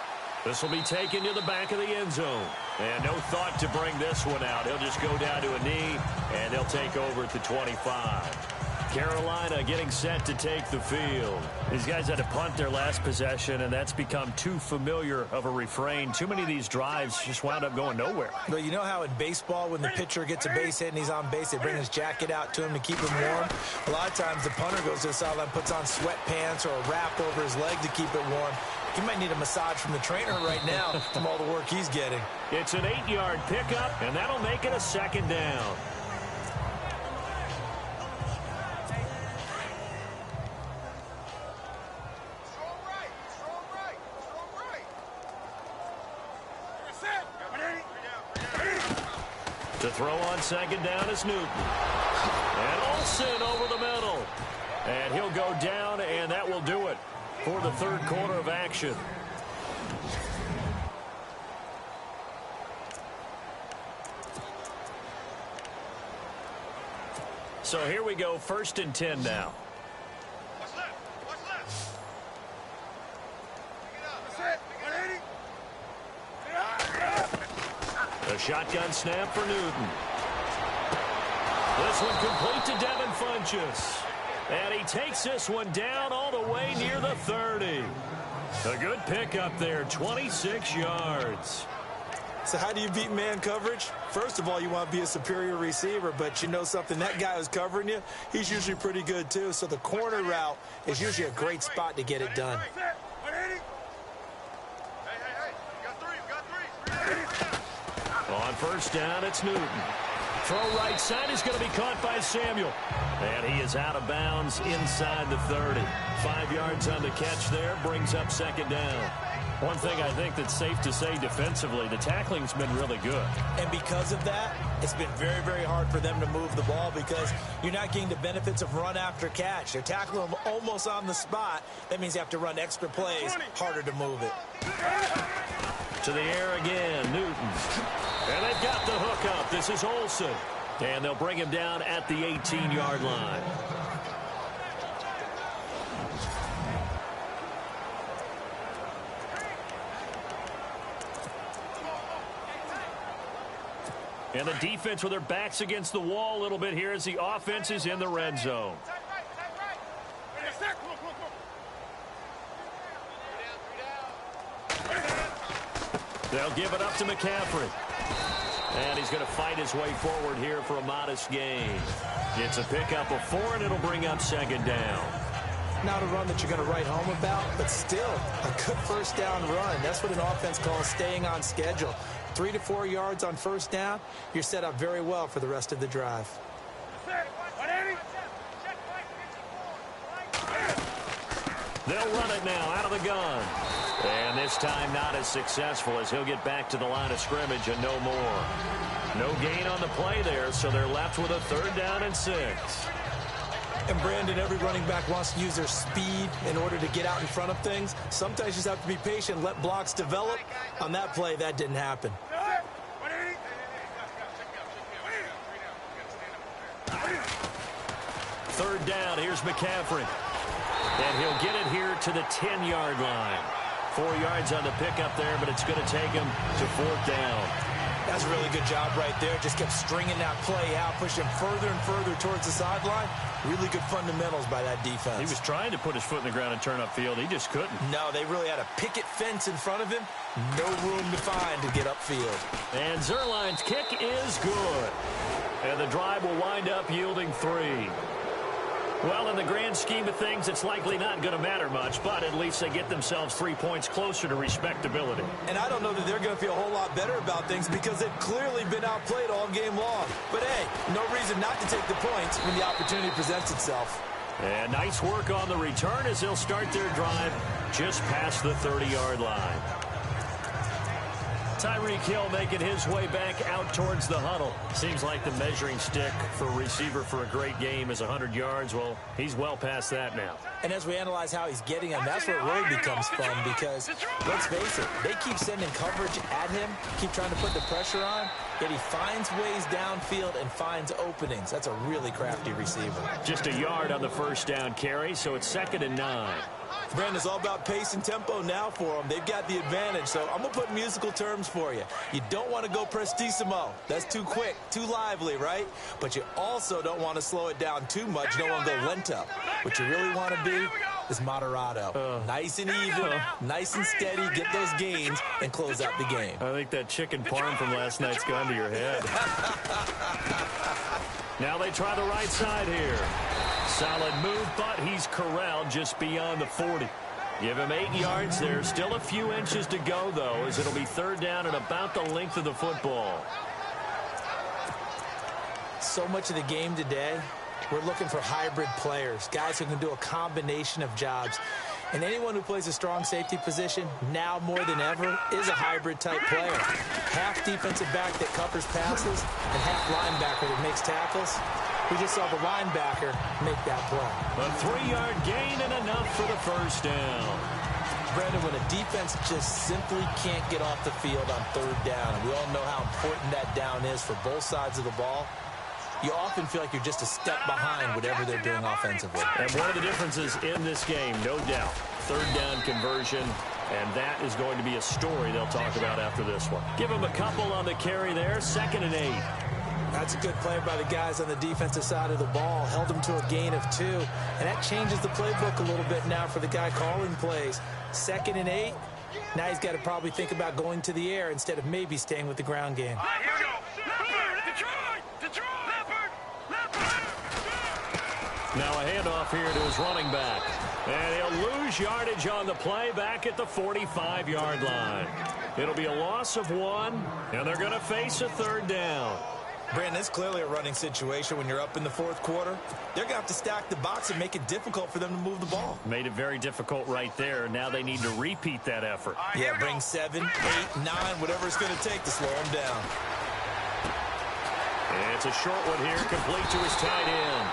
This will be taken to the back of the end zone. And no thought to bring this one out. He'll just go down to a knee, and they'll take over at the 25. Carolina getting set to take the field. These guys had to punt their last possession, and that's become too familiar of a refrain. Too many of these drives just wound up going nowhere. But you know how in baseball, when the pitcher gets a base hit and he's on base, they bring his jacket out to him to keep him warm? A lot of times the punter goes to the sideline, puts on sweatpants or a wrap over his leg to keep it warm. He might need a massage from the trainer right now from all the work he's getting. It's an 8-yard pickup, and that'll make it a second down. To throw on second down is Newton. And Olsen over the middle. And he'll go down, and that will do it for the third quarter of action. So here we go, 1st and 10 now. A shotgun snap for Newton. This one complete to Devin Funchess. And he takes this one down all the way near the 30. A good pickup there, 26 yards. So how do you beat man coverage? First of all, you want to be a superior receiver, but you know something, that guy who's covering you, he's usually pretty good too. So the corner route is usually a great spot to get it done. On 1st down, it's Newton. Throw right side is going to be caught by Samuel. And he is out of bounds inside the 30. 5 yards on the catch there, brings up 2nd down. One thing I think that's safe to say defensively, the tackling's been really good. And because of that, it's been very, very hard for them to move the ball because you're not getting the benefits of run after catch. They're tackling them almost on the spot. That means you have to run extra plays, harder to move it. To the air again, Newton. And they've got the hook up. This is Olsen. And they'll bring him down at the 18-yard line. And the defense with their backs against the wall a little bit here as the offense is in the red zone. They'll give it up to McCaffrey. And he's going to fight his way forward here for a modest gain. It's a pickup of 4, and it'll bring up 2nd down. Not a run that you're going to write home about, but still a good 1st down run. That's what an offense calls staying on schedule. 3 to 4 yards on 1st down, you're set up very well for the rest of the drive. They'll run it now out of the gun. And this time not as successful as he'll get back to the line of scrimmage and no more. No gain on the play there, so they're left with a 3rd down and 6. And Brandon, every running back wants to use their speed in order to get out in front of things. Sometimes you just have to be patient, let blocks develop. On that play, that didn't happen. 3rd down, here's McCaffrey. And he'll get it here to the 10-yard line. 4 yards on the pickup there, but it's going to take him to 4th down. That's a really good job right there. Just kept stringing that play out, pushing him further and further towards the sideline. Really good fundamentals by that defense. He was trying to put his foot in the ground and turn upfield. He just couldn't. No, they really had a picket fence in front of him. No room to find to get upfield. And Zerline's kick is good. And the drive will wind up yielding 3. Well, in the grand scheme of things, it's likely not going to matter much, but at least they get themselves 3 points closer to respectability. And I don't know that they're going to feel a whole lot better about things because they've clearly been outplayed all game long. But, hey, no reason not to take the points when the opportunity presents itself. And nice work on the return as they'll start their drive just past the 30-yard line. Tyreek Hill making his way back out towards the huddle. Seems like the measuring stick for a receiver for a great game is 100 yards. Well, he's well past that now. And as we analyze how he's getting them, that's where it really becomes fun because, let's face it, they keep sending coverage at him, keep trying to put the pressure on, yet he finds ways downfield and finds openings. That's a really crafty receiver. Just a yard on the 1st down carry, so it's 2nd and 9. Brandon, it's all about pace and tempo now for them. They've got the advantage, so I'm going to put musical terms for you. You don't want to go prestissimo. That's too quick, too lively, right? But you also don't want to slow it down too much. You don't want to go lento. What you really want to be is moderato. Nice and even, nice and steady, get those gains, and close out the game. I think that chicken parm from last night's gone to your head. Now they try the right side here. Solid move, but he's corralled just beyond the 40. Give him 8 yards. There's still a few inches to go, though, as it'll be third down and about the length of the football. So much of the game today, we're looking for hybrid players, guys who can do a combination of jobs. And anyone who plays a strong safety position, now more than ever, is a hybrid-type player. Half defensive back that covers passes and half linebacker that makes tackles. We just saw the linebacker make that play. A 3-yard gain and enough for the first down. Brandon, when a defense just simply can't get off the field on third down, and we all know how important that down is for both sides of the ball, you often feel like you're just a step behind whatever they're doing offensively. And one of the differences in this game, no doubt, third down conversion, and that is going to be a story they'll talk about after this one. Give them a couple on the carry there, 2nd and 8. That's a good play by the guys on the defensive side of the ball. Held them to a gain of 2, and that changes the playbook a little bit now for the guy calling plays. 2nd and 8, now he's got to probably think about going to the air instead of maybe staying with the ground game. Here we go. Detroit. Now a handoff here to his running back. And he'll lose yardage on the play back at the 45-yard line. It'll be a loss of 1, and they're going to face a third down. Brandon, it's clearly a running situation when you're up in the fourth quarter. They're going to have to stack the box and make it difficult for them to move the ball. Made it very difficult right there. Now they need to repeat that effort. Yeah, bring 7, 8, 9, whatever it's going to take to slow them down. And it's a short one here, complete to his tight end.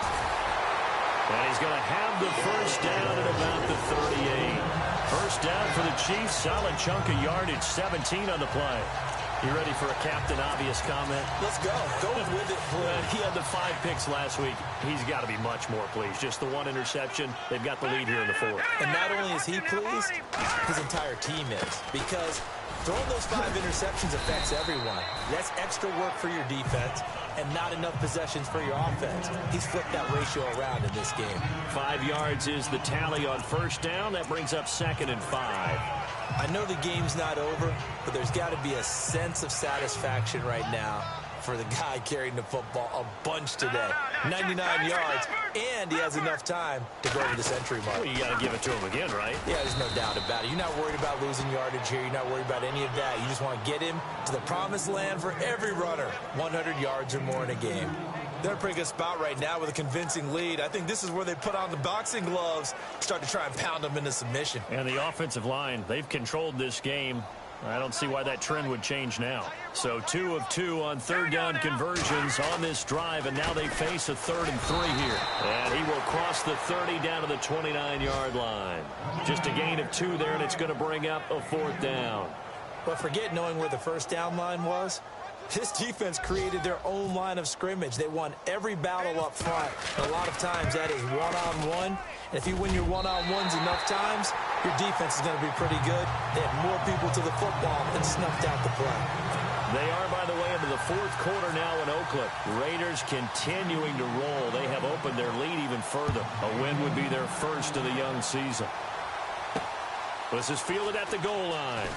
And he's going to have the first down at about the 38. First down for the Chiefs. Solid chunk of yardage, 17 on the play. You ready for a Captain Obvious comment? Let's go. Go with it, please. He had the 5 picks last week. He's got to be much more pleased. Just the 1 interception. They've got the lead here in the 4th. And not only is he pleased, his entire team is. Because throwing those 5 interceptions affects everyone. That's extra work for your defense and not enough possessions for your offense. He's flipped that ratio around in this game. 5 yards is the tally on first down. That brings up 2nd and 5. I know the game's not over, but there's got to be a sense of satisfaction right now for the guy carrying the football a bunch today. 99 yards, and he has enough time to go over the century mark. Well, you got to give it to him again, right? Yeah, there's no doubt about it. You're not worried about losing yardage here. You're not worried about any of that. You just want to get him to the promised land for every runner, 100 yards or more in a game. They're in a pretty good spot right now with a convincing lead. I think this is where they put on the boxing gloves, start to try and pound them into submission. And the offensive line, they've controlled this game. I don't see why that trend would change now. So 2 of 2 on third down conversions on this drive, and now they face a 3rd and 3 here. And he will cross the 30 down to the 29-yard line. Just a gain of 2 there, and it's going to bring up a 4th down. But forget knowing where the first down line was. This defense created their own line of scrimmage. They won every battle up front. And a lot of times that is one-on-one. And if you win your one-on-ones enough times, your defense is going to be pretty good. They had more people to the football and snuffed out the play. They are, by the way, into the 4th quarter now in Oakland. Raiders continuing to roll. They have opened their lead even further. A win would be their first of the young season. This is fielded at the goal line.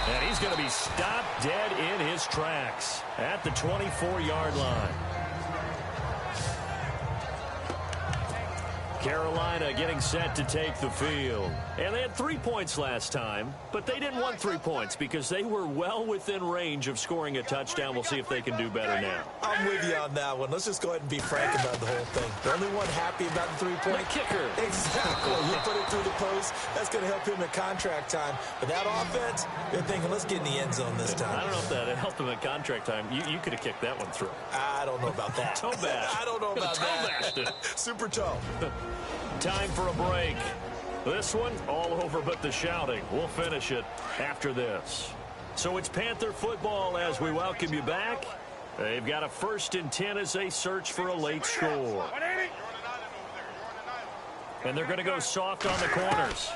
And he's going to be stopped dead in his tracks at the 24-yard line. Carolina getting set to take the field. And they had 3 points last time, but they didn't want 3 points because they were well within range of scoring a touchdown. We'll see if they can do better now. I'm with you on that one. Let's just go ahead and be frank about the whole thing. The only one happy about the 3-point kicker. Exactly. You put it through the post. That's going to help him at contract time. But that offense, they're thinking, let's get in the end zone this time. I don't know if that helped him at contract time. You could have kicked that one through. I don't know about that. Toe bash. I don't know about that. Super toe. Time for a break. This one, all over but the shouting. We'll finish it after this. So it's Panther football as we welcome you back. They've got a 1st and 10 as they search for a late score. And they're going to go soft on the corners.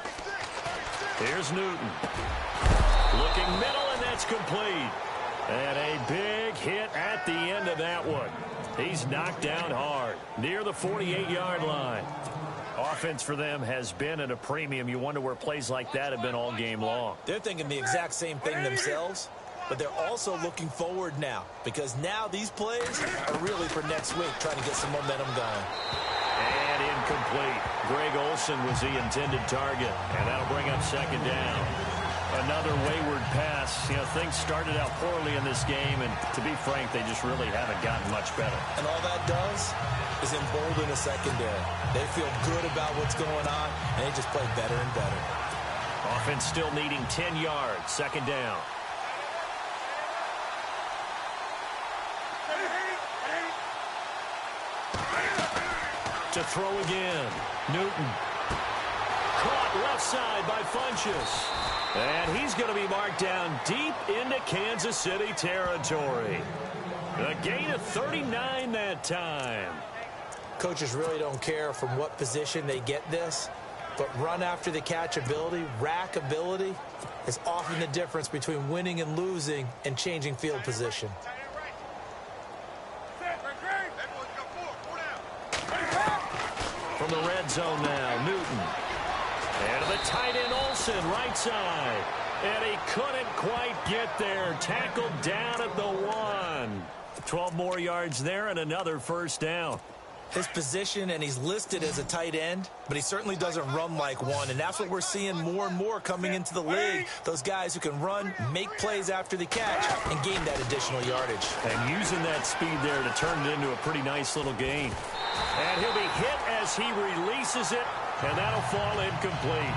Here's Newton. Looking middle, and that's complete. And a big hit at the end of that one. He's knocked down hard near the 48-yard line. Offense for them has been at a premium. You wonder where plays like that have been all game long. They're thinking the exact same thing themselves, but they're also looking forward now because now these plays are really for next week, trying to get some momentum going. And incomplete. Greg Olsen was the intended target, and that'll bring up second down. Another wayward pass. You know, things started out poorly in this game, and to be frank, they just really haven't gotten much better. And all that does is embolden a secondary. They feel good about what's going on, and they just play better and better. Offense still needing 10 yards. Second down. To throw again. Newton. Caught left side by Funchess. And he's going to be marked down deep into Kansas City territory. A gain of 39 that time. Coaches really don't care from what position they get this, but run after the catch ability, rack ability, is often the difference between winning and losing and changing field position. From the red zone now, Newton. And to the tight end, Olsen, right side. And he couldn't quite get there. Tackled down at the 1. 12 more yards there and another first down. His position, and he's listed as a tight end, but he certainly doesn't run like one, and that's what we're seeing more and more coming into the league. Those guys who can run, make plays after the catch, and gain that additional yardage. And using that speed there to turn it into a pretty nice little gain. And he'll be hit as he releases it, and that'll fall incomplete.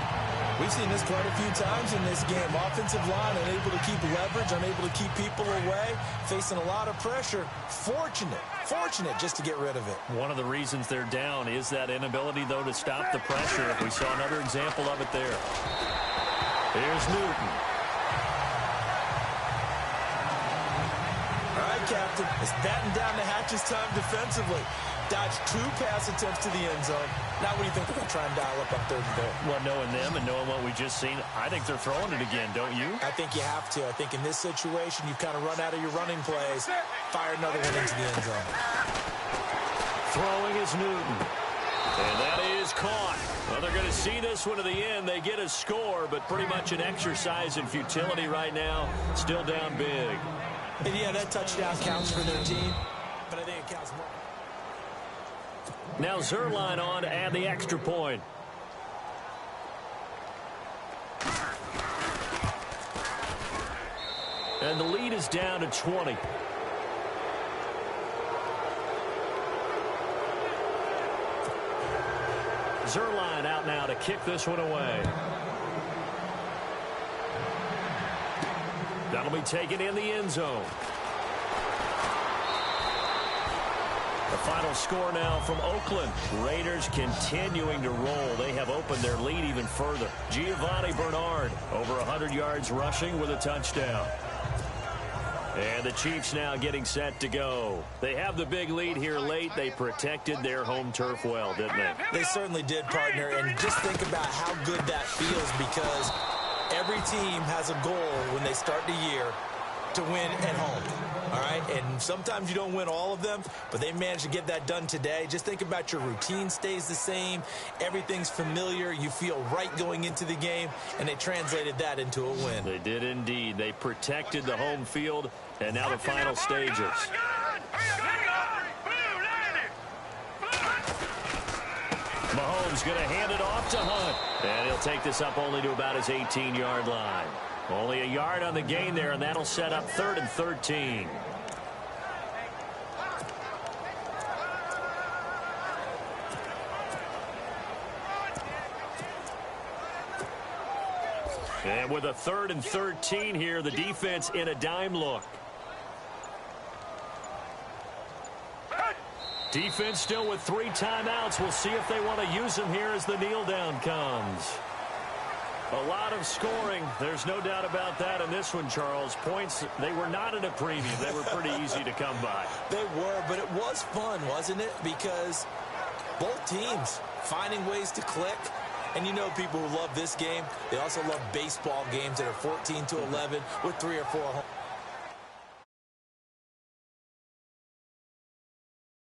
We've seen this quite a few times in this game. Offensive line unable to keep leverage, unable to keep people away, facing a lot of pressure. Fortunate just to get rid of it. One of the reasons they're down is that inability, though, to stop the pressure. We saw another example of it there. Here's Newton. All right, Captain. It's batten down the hatches time defensively. Dodged 2 pass attempts to the end zone. Now what do you think they're going to try and dial up on third and goal? Well, knowing them and knowing what we just seen, I think they're throwing it again, don't you? I think you have to. I think in this situation, you've kind of run out of your running plays. Fire another one into the end zone. Throwing is Newton. And that is caught. Well, they're going to see this one to the end. They get a score, but pretty much an exercise in futility right now. Still down big. And yeah, that touchdown counts for their team, but I think it counts more. Now Zerline on to add the extra point. And the lead is down to 20. Zerline out now to kick this one away. That'll be taken in the end zone. The final score now from Oakland. Raiders continuing to roll. They have opened their lead even further. Giovanni Bernard over 100 yards rushing with a touchdown. And the Chiefs now getting set to go. They have the big lead here late. They protected their home turf well, didn't they? They certainly did, partner. And just think about how good that feels, because every team has a goal when they start the year to win at home. All right, and sometimes you don't win all of them, but they managed to get that done today. Just think about your routine stays the same. Everything's familiar. You feel right going into the game, and they translated that into a win. They did indeed. They protected the home field, and now the final stages. Mahomes going to hand it off to Hunt, and he'll take this up only to about his 18-yard line. Only a yard on the gain there, and that'll set up 3rd and 13. And with a 3rd and 13 here, the defense in a dime look. Defense still with 3 timeouts. We'll see if they want to use them here as the kneel down comes. A lot of scoring. There's no doubt about that in this one, Charles. Points, they were not at a premium. They were pretty easy to come by. They were, but it was fun, wasn't it? Because both teams finding ways to click. And you know people who love this game, they also love baseball games that are 14-11 with 3 or 4 home.